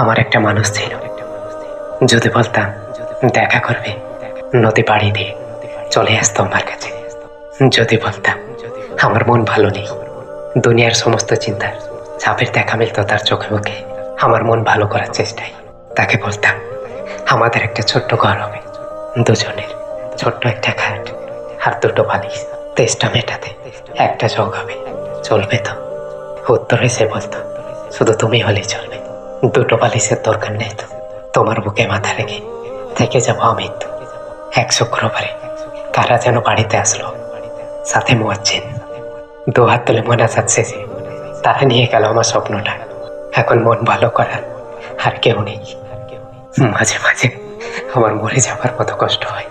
আমার একটা মানুষ ছিল, যদি বলতাম দেখা করবে, নদী পাড়ি দিয়ে চলে আসতো আমার কাছে। যদি বলতাম আমার মন ভালো নেই, দুনিয়ার সমস্ত চিন্তা চাপের দেখা মিলত তার চোখে মুখে আমার মন ভালো করার চেষ্টায়। তাকে বলতাম আমাদের একটা ছোট্ট ঘর হবে, দুজনের ছোট্ট একটা খাট আর দুটো বালিশ, তেষ্টা মেটাতে একটা জগ হবে, চলবে তো? উত্তরে সে বলতো শুধু তুমি হলেই চলবে, দুটো বালিশের দরকার নেই তো, তোমার বুকে মাথা রেখে থেকে যাবো আমৃত্যু। এক শুক্রবারে কারা যেন বাড়িতে আসলো, সাথে মুয়াজ্জিন। দু হাত তুলে মোনাজাত শেষে তারা নিয়ে গেল আমার স্বপ্নটা। এখন মন ভালো করার আর কেউ নেই। মাঝে মাঝে আমার মরে যাবার মতো কষ্ট হয়।